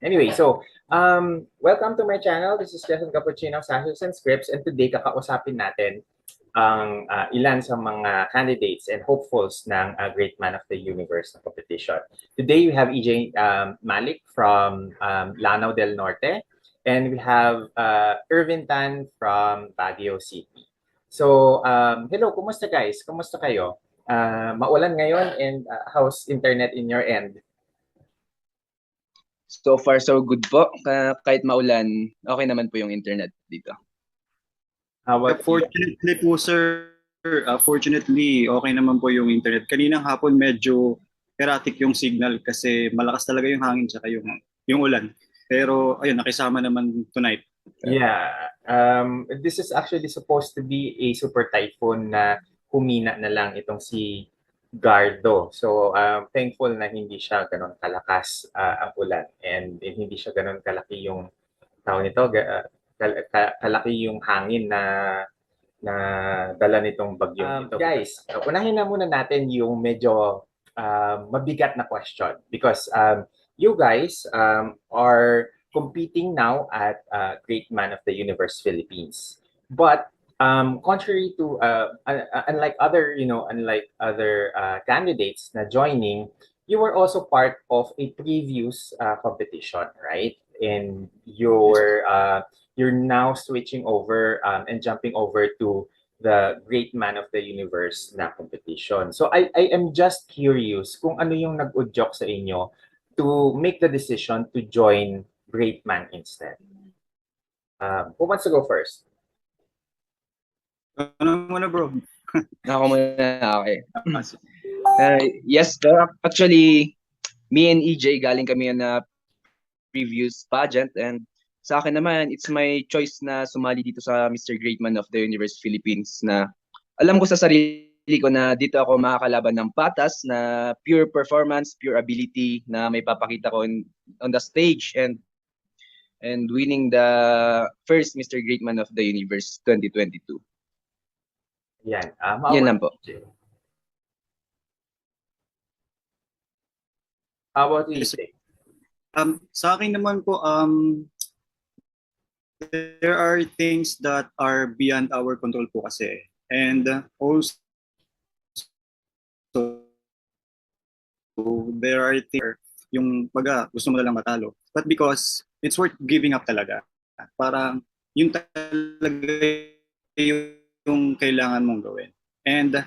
Anyway, so welcome to my channel. This is Jason Cappuccino, Sashes&Scripts, and today kakausapin natin ang ilan sa mga candidates and hopefuls ng Great Man of the Universe na competition. Today we have EJ Malik from Lanao del Norte, and we have Irvin from Baguio City. So, hello, kumusta guys? Kumusta kayo? Maulan ngayon, and how's internet in your end? So far, so good po. Kahit maulan, okay naman po yung internet dito. How about Fortunately po, sir, fortunately, okay naman po yung internet. Kaninang hapon medyo erratic yung signal kasi malakas talaga yung hangin tsaka yung ulan. Pero ayun, nakisama naman tonight. Yeah. This is actually supposed to be a super typhoon na humina na lang itong si Gardo. So, thankful na hindi siya ganun kalakas ang ulan, and hindi siya ganun kalaki yung tawag nito, kalaki yung hangin na dala nitong bagyo ito. Guys, unahin na muna natin yung medyo mabigat na question because you guys are competing now at Great Man of the Universe Philippines. But contrary to unlike other candidates na joining, you were also part of a previous competition, right? And you're now switching over and jumping over to the Great Man of the Universe na competition. So I am just curious kung ano yung nag-udyok sa inyo to make the decision to join Great Man instead. Who wants to go first? Ano muna, bro? Ako muna, okay. Yes, actually, me and EJ galing kami na previous pageant, and sa akin naman, it's my choice na sumali dito sa Mr. Great Man of the Universe Philippines na alam ko sa sarili ko na dito ako makakalaban ng patas na pure performance, pure ability na may papakita ko on the stage and winning the first Mr. Great Man of the Universe 2022. Yan. Yan lang po. How about you, EJ? Sa akin naman po, there are things that are beyond our control po kasi. And also, there are things yung gusto mo na lang matalo. But because it's worth giving up talaga. Parang yun talaga yung kailangan mong gawin. And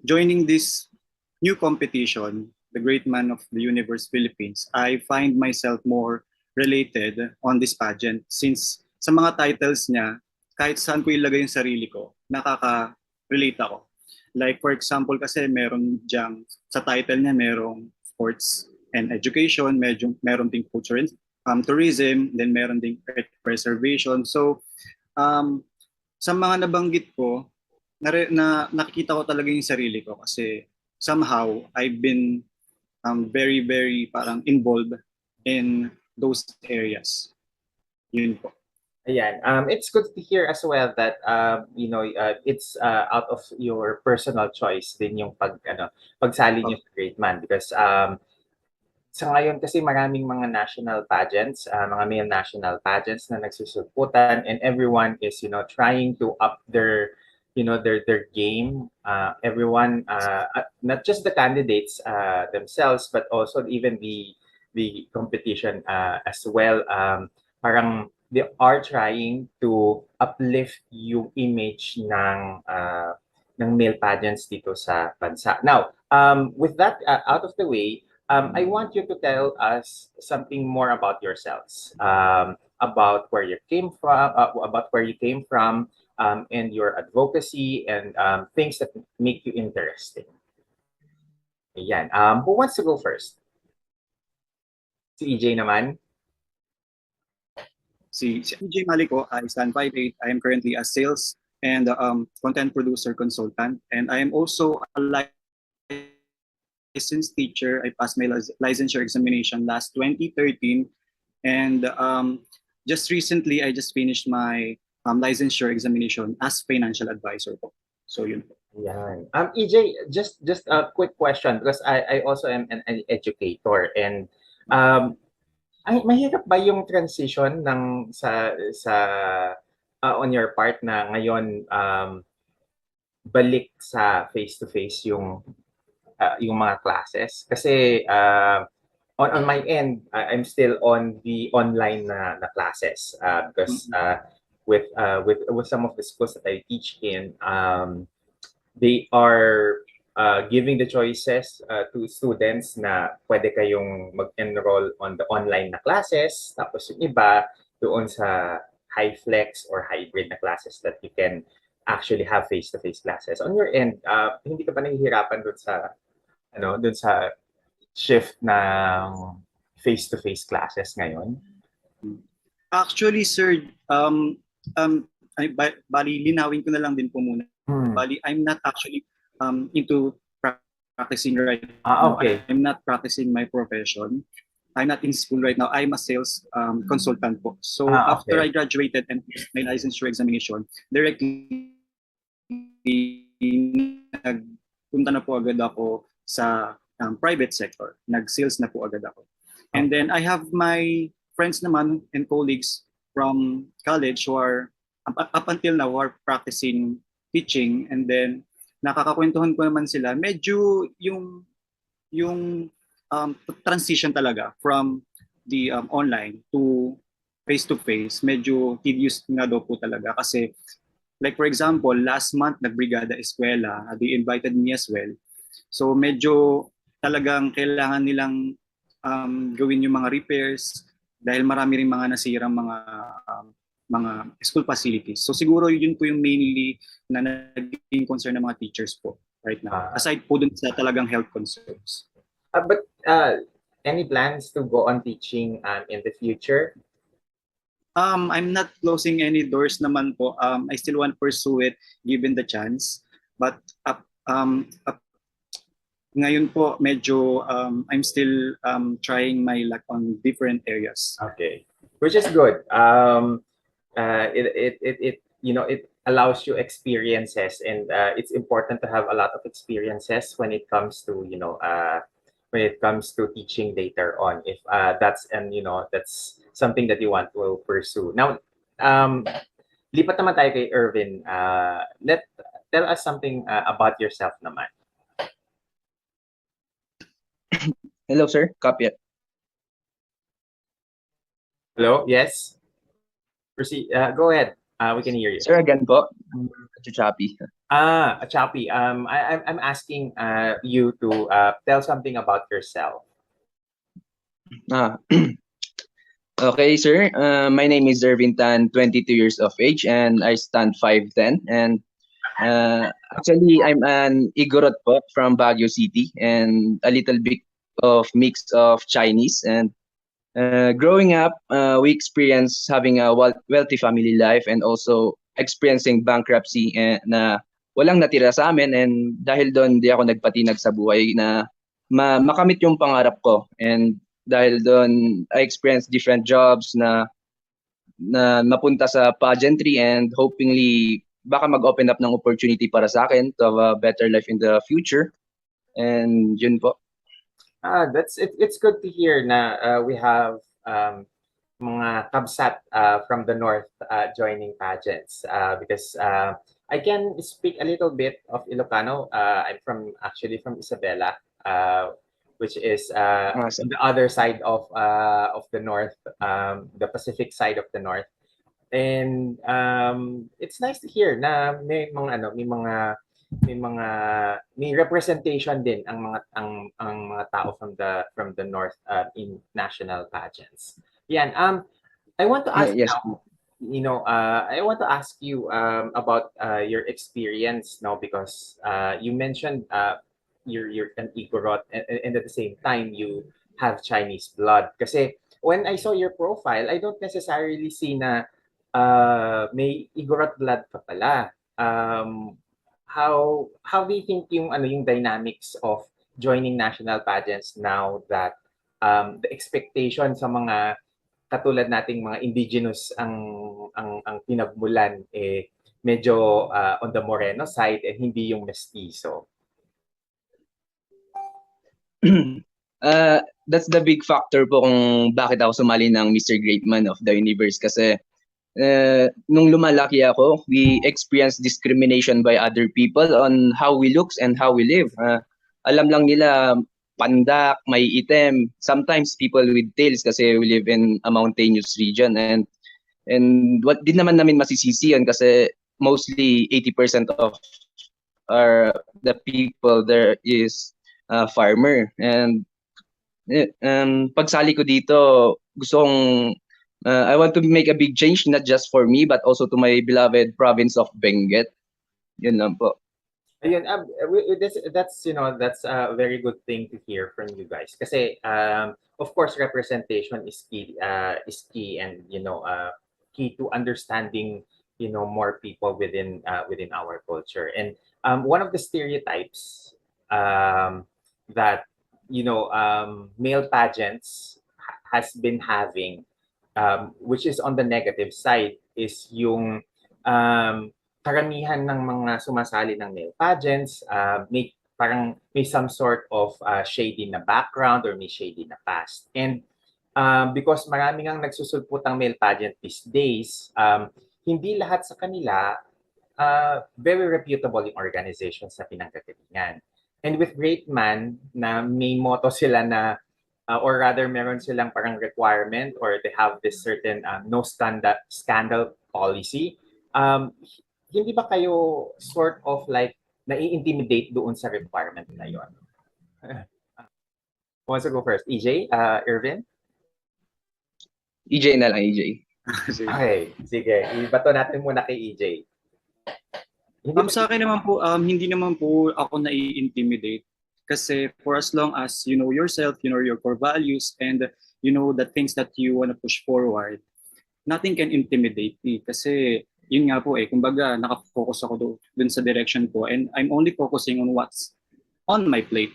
joining this new competition, the Great Man of the Universe Philippines, I find myself more related on this pageant since sa mga titles niya, kahit saan ko ilagay yung sarili ko, nakaka-relate ako. Like for example kasi meron diyang, sa title niya merong sports and education, meron ding culture and tourism, then meron ding earth preservation. So sa mga nabanggit ko, nakikita ko talaga yung sarili ko kasi somehow I've been very, very parang involved in those areas. Yun po. Ayan. It's good to hear as well that it's out of your personal choice din yung pagsali niyo sa Great Man because sa ngayon kasi maraming mga national pageants, mga male national pageants na nagsusuputan, and everyone is trying to up their game. Everyone, not just the candidates themselves, but also even the competition as well. Parang they are trying to uplift yung image ng male pageants dito sa bansa. Now, with that out of the way, I want you to tell us something more about yourselves, about where you came from, and your advocacy and things that make you interesting. Ayan. Who wants to go first? Si EJ naman. Si EJ Malik ko, I stand 5'8". I am currently a sales and content producer consultant, and I am also a licensed teacher. I passed my licensure examination last 2013, and just recently I just finished my licensure examination as financial advisor po. So yun po. Yeah. EJ, just a quick question because I also am an educator, and Ay, mahirap ba yung transition ng sa on your part na ngayon balik sa face-to-face yung mga classes? Kasi on my end, I'm still on the online na classes because with some of the schools that I teach in, they are giving the choices to students na pwede kayong mag-enroll on the online na classes, tapos yung iba doon sa high flex or hybrid na classes that you can actually have face-to-face classes. On your end, hindi ka ba nahihirapan doon sa shift ng face-to-face classes ngayon? Actually, sir, bali, linawin ko na lang din po muna. Bali, I'm not actually into practicing right now. Okay. I'm not practicing my profession. I'm not in school right now. I'm a sales consultant po. So after I graduated and my licensure examination, directly nagpunta na po agad ako sa private sector. Nag-sales na po agad ako. And then I have my friends naman and colleagues from college who are up until now who are practicing teaching, and then nakakakwentuhan ko naman sila. Medyo yung transition talaga from the online to face-to-face, medyo tedious nga daw po talaga. Kasi like for example, last month nagbrigada eskwela, they invited me as well. So medyo talagang kailangan nilang gawin yung mga repairs dahil marami rin mga nasirang mga school facilities. So siguro yun po yung mainly na naging concern ng mga teachers po right now. Aside po dun sa talagang health concerns. But any plans to go on teaching in the future? I'm not closing any doors naman po. I still want to pursue it given the chance. But ngayon po medyo I'm still trying my luck on different areas. Okay, which is good. It allows you experiences, and it's important to have a lot of experiences when it comes to teaching later on, if that's something that you want to pursue. Now, lipat naman tayo kay Irvin. Tell us something about yourself naman. Hello, sir. Copy it. Hello? Yes? Proceed. Go ahead. We can hear you. Sir, again po. Choppy. Choppy. I'm asking you to tell something about yourself. Okay, sir. My name is Irvin Tan, 22 years of age, and I stand 5'10". And actually, I'm an Igorot po from Baguio City, and a little bit of mix of Chinese. And growing up, we experienced having a wealthy family life and also experiencing bankruptcy na walang natira sa amin, and dahil doon di ako nagpatinag sa buhay na makamit yung pangarap ko. And dahil doon I experienced different jobs na napunta sa pageantry, and hopingly baka mag-open up ng opportunity para sa akin to have a better life in the future. And yun po. It's good to hear na we have mga kabsat from the north joining pageants because I can speak a little bit of Ilocano. I'm actually from Isabela, which is Awesome. the other side of the north, the Pacific side of the north. And it's nice to hear na may representation din ang mga tao from the north in national pageants. Yan. I want to ask Yes. I want to ask you about your experience now, because you mentioned you're an Igorot, and at the same time you have Chinese blood. Kasi when I saw your profile, I don't necessarily see na may Igorot blood ka pala. How do you think yung dynamics of joining national pageants now that the expectation sa mga katulad nating mga indigenous ang pinagmulan medyo on the Moreno side, hindi yung mestizo? that's the big factor po kung bakit ako sumali ng Mr. Great Man of the Universe kasi nung lumalaki ako, we experience discrimination by other people on how we looks and how we live. Alam lang nila pandak, may itim. Sometimes people with tails kasi we live in a mountainous region and what din naman namin masisisi yun kasi mostly 80% of the people there is farmer and pagsali ko dito gusto kong I want to make a big change not just for me but also to my beloved province of Benguet. Yun lang po. Ayun, that's that's a very good thing to hear from you guys. Kasi of course representation is key and key to understanding more people within our culture. And one of the stereotypes that male pageants has been having, which is on the negative side, is yung karamihan ng mga sumasali ng male pageants, may some sort of shady na background or may shady na past. And because marami ngang nagsusulputang male pageant these days, hindi lahat sa kanila very reputable yung organizations sa pinanggagalingan. And with Great Man, na may motto sila na or rather meron silang parang requirement or they have this certain no scandal policy. Hindi ba kayo sort of like nai-intimidate doon sa requirement na yun? Who wants to go first? EJ? Irvin? EJ na lang, EJ. Okay, sige. Ibato natin muna kay EJ. Sa akin naman po, hindi naman po ako nai-intimidate. Kasi for as long as you know yourself, you know your core values, and you know the things that you want to push forward, nothing can intimidate me. Kasi yun nga po kumbaga nakafocus ako dun sa direction ko and I'm only focusing on what's on my plate.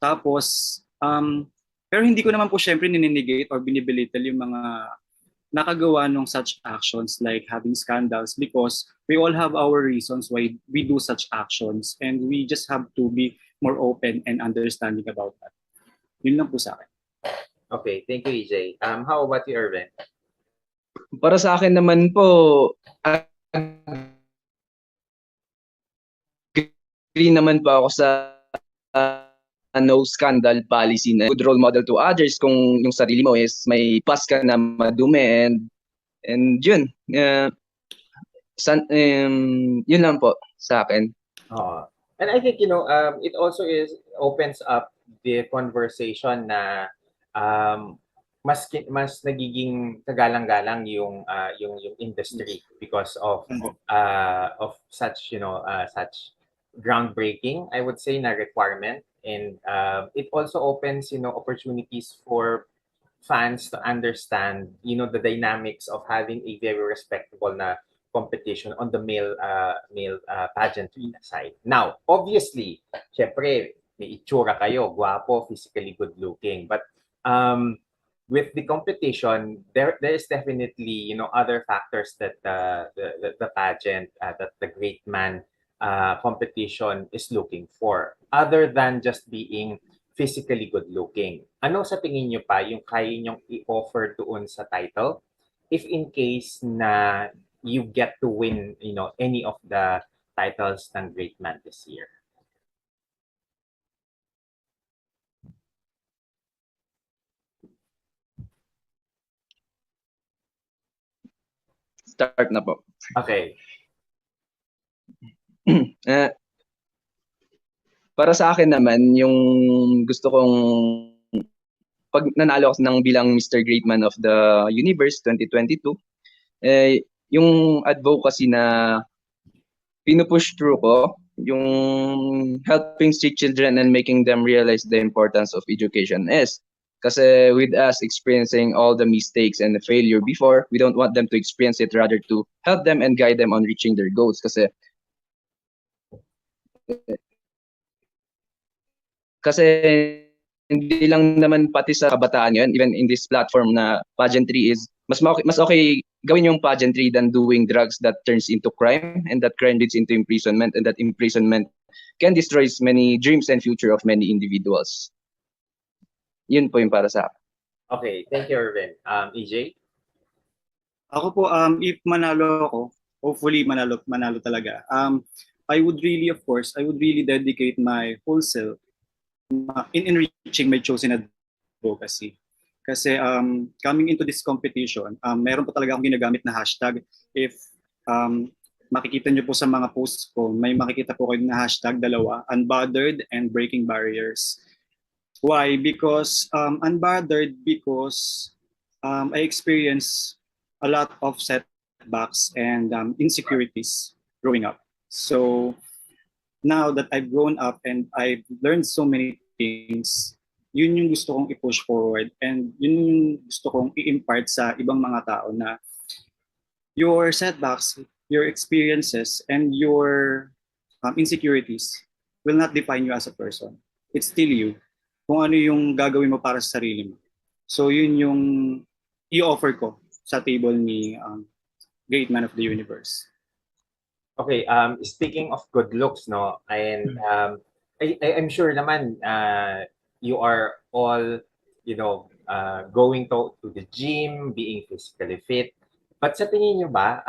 Tapos, pero hindi ko naman po syempre nininegate or binibilital yung mga nakagawa ng such actions like having scandals because we all have our reasons why we do such actions and we just have to be more open and understanding about that. Yun lang po sa akin. Okay, thank you, EJ. How about you, Irvin? Para sa akin naman po, agree naman po ako sa no scandal policy na good role model to others kung yung sarili mo is may past ka na madumi and yun. Yun lang po sa akin. And I think it also opens up the conversation na mas nagiging kagalang-galang yung industry because of such such groundbreaking, I would say, na requirement. And it also opens opportunities for fans to understand the dynamics of having a very respectable na competition on the male pageantry side. Now, obviously, syempre, may itsura kayo, guwapo, physically good looking, but with the competition, there is definitely other factors that the pageant, that the Great Man competition is looking for, other than just being physically good looking. Ano sa tingin nyo pa yung kaya nyong i-offer doon sa title if in case na you get to win any of the titles ng Great Man this year? Start na po. Okay. Para sa akin naman, yung gusto kong pag nanalo ako ng bilang Mr. Great Man of the Universe 2022, yung advocacy na pinupush through ko, yung helping street children and making them realize the importance of education is. Kasi with us experiencing all the mistakes and the failure before, we don't want them to experience it, rather to help them and guide them on reaching their goals. Kasi hindi lang naman pati sa kabataan yun, even in this platform na pageantry is, mas okay gawin yung pageantry than doing drugs that turns into crime and that crime leads into imprisonment and that imprisonment can destroy many dreams and future of many individuals. Yun po yung para sa akin. Okay, thank you, Irvin. EJ? Ako po, if manalo ako, hopefully manalo talaga. I would really, of course, I would really dedicate my whole self in reaching my chosen advocacy. Kasi coming into this competition, meron po talaga akong ginagamit na hashtag. If makikita nyo po sa mga posts ko, may makikita po kayo na hashtag dalawa, unbothered and breaking barriers. Why? Because unbothered because I experience a lot of setbacks and insecurities growing up. So now that I've grown up and I've learned so many things, yun yung gusto kong i-push forward and yun yung gusto kong i-impart sa ibang mga tao na your setbacks, your experiences, and your insecurities will not define you as a person. It's still you. Kung ano yung gagawin mo para sa sarili mo. So yun yung i-offer ko sa table ni Great Man of the Universe. Okay, speaking of good looks, no, and I'm sure naman you are all, going to the gym, being physically fit. But sa tingin niyo ba,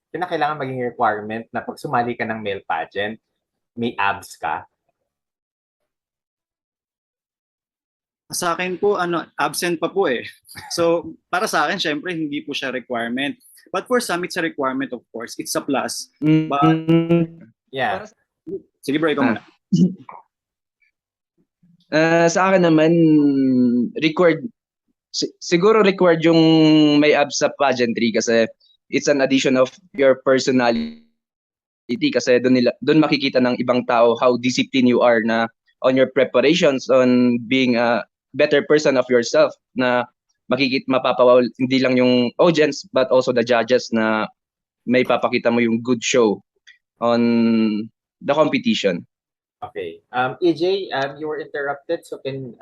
kinakailangan maging requirement na pag sumali ka ng male pageant, may abs ka? Sa akin po, absent pa po eh. So, para sa akin, syempre, hindi po siya requirement. But for some, it's a requirement, of course. It's a plus. But, Yeah. sige bro, ikaw muna. Sa akin naman, siguro required yung may abs sa pageantry kasi it's an addition of your personality kasi doon makikita ng ibang tao how disciplined you are na on your preparations on being a better person of yourself na mapapawaw hindi lang yung audience but also the judges na may papakita mo yung good show on the competition. Okay. EJ, you were interrupted, so can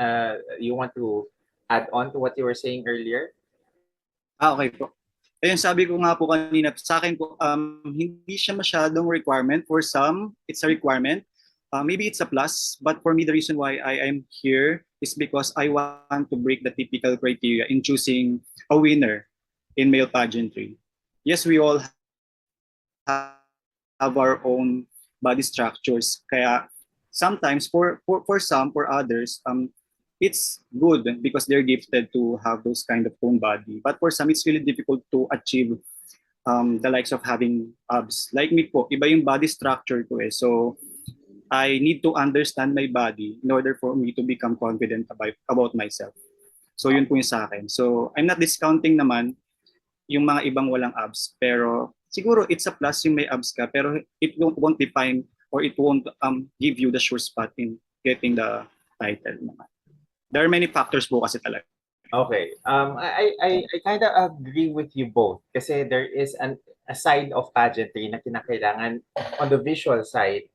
you want to add on to what you were saying earlier? Okay po. Ayun, sabi ko nga po kanina, sa akin po, hindi siya masyadong requirement. For some, it's a requirement. Maybe it's a plus, but for me, the reason why I am here is because I want to break the typical criteria in choosing a winner in male pageantry. Yes, we all have our own body structures. Kaya sometimes for some, for others, it's good because they're gifted to have those kind of toned body. But for some, it's really difficult to achieve the likes of having abs. Like me po, iba yung body structure ko eh. So I need to understand my body in order for me to become confident about myself. So yun po yung sa akin. So I'm not discounting naman yung mga ibang walang abs. Pero siguro it's a plus yung may abs ka. Pero it won't define or it won't give you the sure spot in getting the title naman. There are many factors po kasi talaga. Okay. I kind of agree with you both kasi there is a side of pageantry na kinakailangan on the visual side,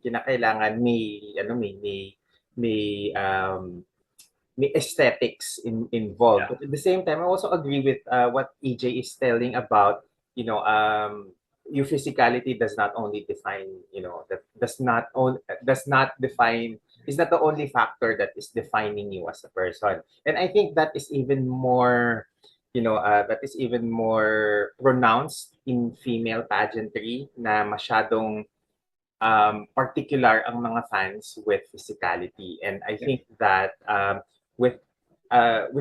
kinakailangan may aesthetics involved. But at the same time, I also agree with what EJ is telling about, your physicality does not only define, that does not define, is not the only factor that is defining you as a person. And I think that is even more, pronounced in female pageantry na masyadong particular ang mga fans with physicality. And I think that with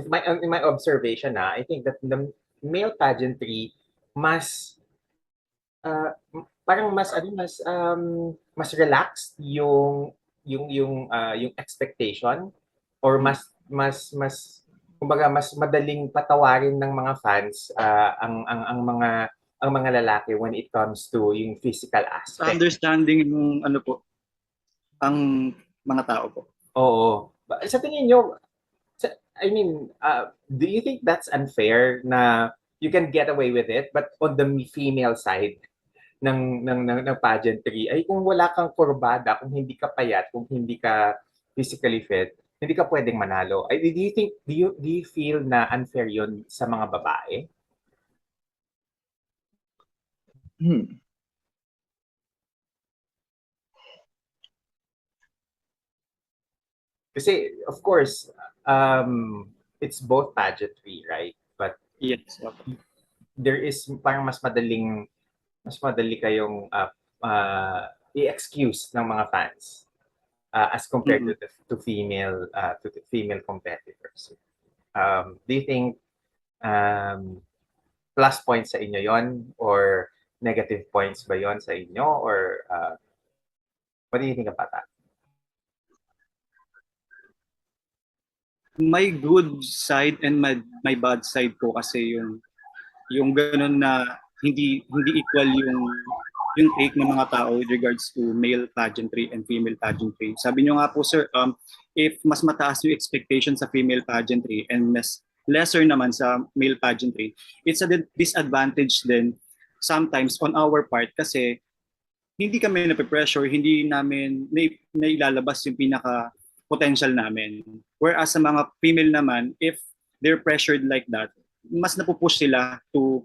my in my observation, I think that the male pageantry mas parang mas relaxed yung expectation or mas kumbaga mas madaling patawarin ng mga fans ang mga lalaki when it comes to yung physical aspect. Understanding yung ang mga tao po. Oo. Sa tingin nyo, I mean, do you think that's unfair na you can get away with it but on the female side ng pageantry ay kung wala kang kurbada, kung hindi ka payat, kung hindi ka physically fit, hindi ka pwedeng manalo. Do you feel na unfair 'yon sa mga babae? Kasi, of course, it's both pageantry, right? But Yes. Okay. there is parang mas madali kayong i-excuse ng mga fans as compared Mm-mm. to the female competitors. Do you think plus points sa inyo yon or negative points ba yon sa inyo or what do you think about that? May good side and my bad side po kasi yung ganun na hindi equal yung take ng mga tao with regards to male pageantry and female pageantry. Sabi niyo nga po sir, if mas mataas yung expectation sa female pageantry and lesser naman sa male pageantry, it's a disadvantage then sometimes on our part kasi hindi kami nape-pressure, hindi namin nailalabas yung pinaka potential namin. Whereas sa mga female naman, if they're pressured like that, mas napupush sila to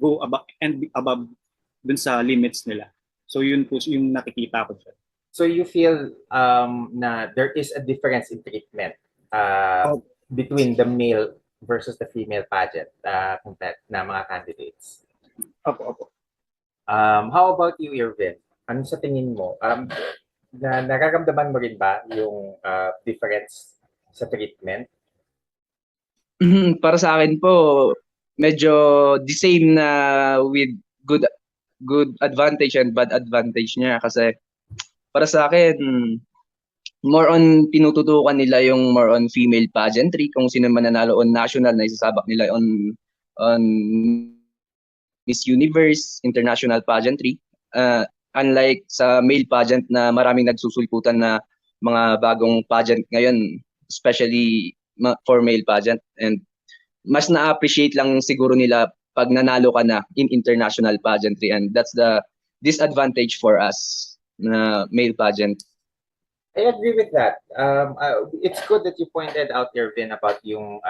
go above and above dun sa limits nila. So yun po yung nakikita ko dyan. So you feel na there is a difference in treatment between the male versus the female pageant na mga candidates? Opo. How about you, Irvin? Ano sa tingin mo? Nararamdaman mo rin ba yung difference sa treatment? Para sa akin po, medyo the same na with good advantage and bad advantage niya kasi para sa akin more on tinututukan nila yung more on female pageantry kung sino man nanalo on national na isasabak nila on Miss Universe international pageantry, unlike sa male pageant na maraming nagsusulputan na mga bagong pageant ngayon, especially for male pageant, and mas na-appreciate lang siguro nila pag nanalo ka na in international pageantry, and that's the disadvantage for us na male pageant. I agree with that. It's good that you pointed out, Irvin, about yung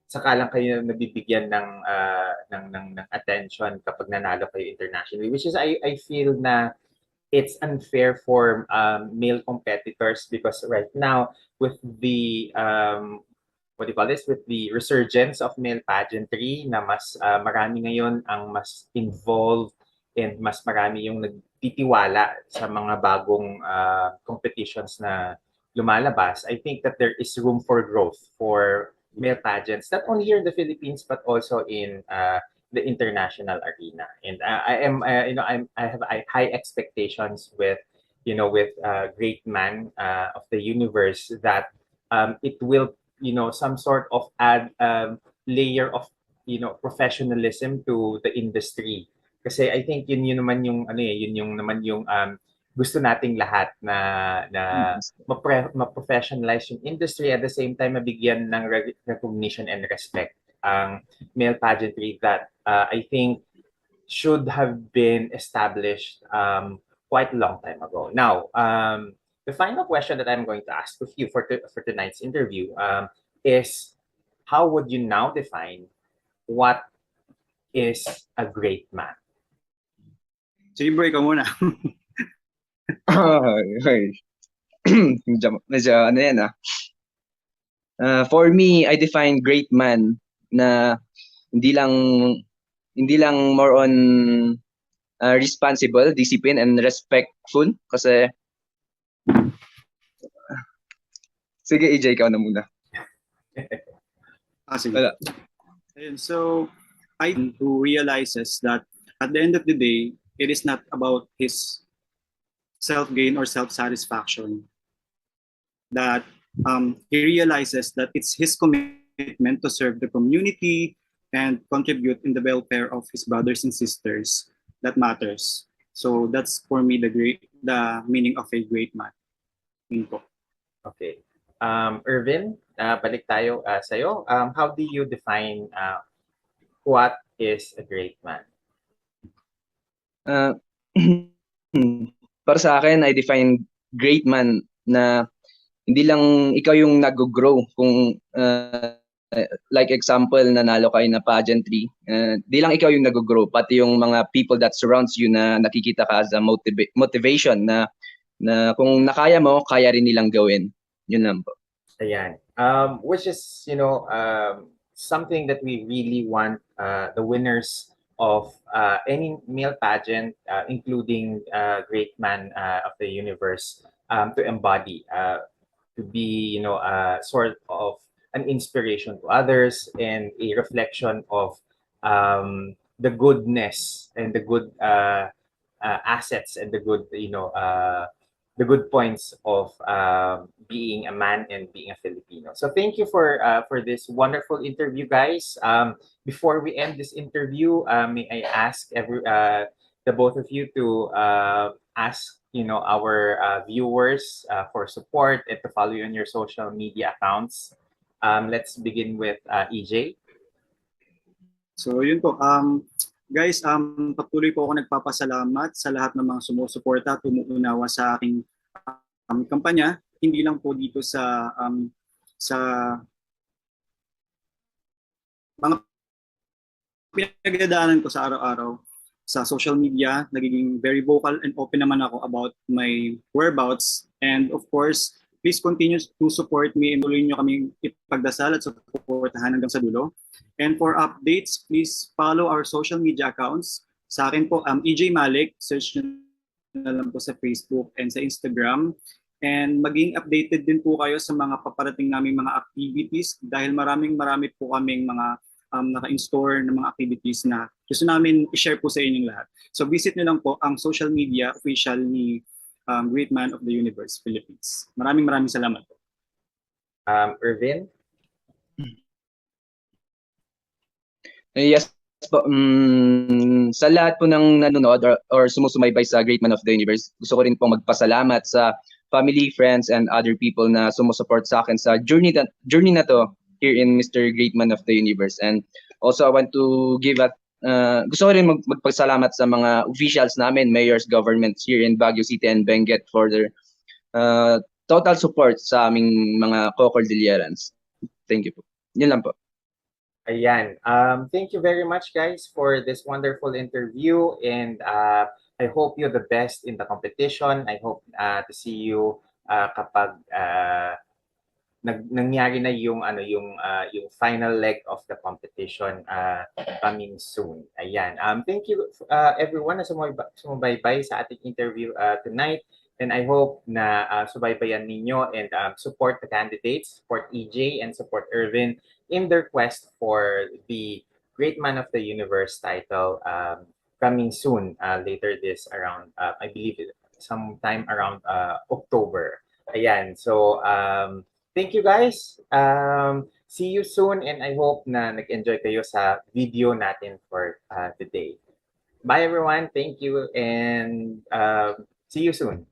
sakalang kayo nabibigyan ng attention kapag nanalo kayo internationally, which is I feel na it's unfair for male competitors because right now with the what do you call this, with the resurgence of male pageantry na mas marami ngayon ang mas involved and mas marami yung nagtitiwala sa mga bagong competitions na lumalabas. I think that there is room for growth for male pageants, not only here in the Philippines but also in the international arena. And I have high expectations with great man of the universe that it will some sort of add layer of professionalism to the industry. Kasi I think yun naman yung yun yung naman yung gusto nating lahat na ma-professionalize yung industry at the same time mabigyan ng recognition and respect ang male pageantry that I think should have been established quite a long time ago. Now, the final question that I'm going to ask of you for tonight's interview is how would you now define what is a great man? Sige bro, ikaw muna. Medyo ano yan for me, I define great man na hindi lang more on responsible, discipline, and respectful kasi sige EJ, ikaw na muna. Sige. Wala. Ayun, so I who realizes that at the end of the day, it is not about his self-gain or self-satisfaction. That he realizes that it's his commitment to serve the community and contribute in the welfare of his brothers and sisters that matters. So that's for me the meaning of a great man. Okay. Irvin, balik tayo sa'yo. How do you define what is a great man? Para sa akin, I define great man na hindi lang ikaw yung nag-grow kung like example, nanalo kayo na pageantry, di lang ikaw yung nag-grow, pati yung mga people that surrounds you na nakikita ka as a motivation na na kung nakaya mo, kaya rin nilang gawin. Yun lang po. Ayan. Which is, something that we really want the winners of any male pageant, including Great Man of the Universe, to embody, to be, sort of an inspiration to others and a reflection of the goodness and the good assets and the good points of being a man and being a Filipino. So thank you for this wonderful interview, guys. Before we end this interview, may I ask the both of you to ask our viewers for support and to follow you on your social media accounts. Let's begin with EJ. So yun po, guys, patuloy po ako nagpapasalamat sa lahat ng mga sumusuporta, tumuunawa sa aking kampanya, hindi lang po dito sa mga pinagdadaanan ko sa araw-araw sa social media. Nagiging very vocal and open naman ako about my whereabouts, and of course, please continue to support me and tuloy nyo kaming ipagdasal at supportahan hanggang sa dulo. And for updates, please follow our social media accounts. Sa akin po, EJ Malik, search nyo na lang po sa Facebook and sa Instagram. And maging updated din po kayo sa mga paparating naming mga activities dahil marami po kaming mga naka-in-store na mga activities na gusto namin i-share po sa inyong lahat. So visit nyo lang po ang social media official ni Great Man of the Universe Philippines. Maraming salamat po. Irvin? Yes po. Sa lahat po ng nanonood or sumusubaybay sa Great Man of the Universe, gusto ko rin po magpasalamat sa family, friends, and other people na sumusupport sa akin sa journey na to here in Mr. Great Man of the Universe. And also, I want to give gusto ko rin magpasalamat sa mga officials namin, mayors, governments here in Baguio City and Benguet for their total support sa aming mga co-cordillerans. Thank you po. Yun lang po. Ayan. Thank you very much, guys, for this wonderful interview, and I hope you're the best in the competition. I hope to see you kapag nangyari na yung final leg of the competition coming soon. Ayan. Thank you everyone na sumubaybay sa ating interview tonight. And I hope na subaybayan ninyo and support the candidates, support EJ and support Irvin in their quest for the Great Man of the Universe title coming soon, later this around, I believe sometime around October. Ayan, so thank you guys. See you soon, and I hope na nag-enjoy kayo sa video natin for today. Bye everyone, thank you, and see you soon.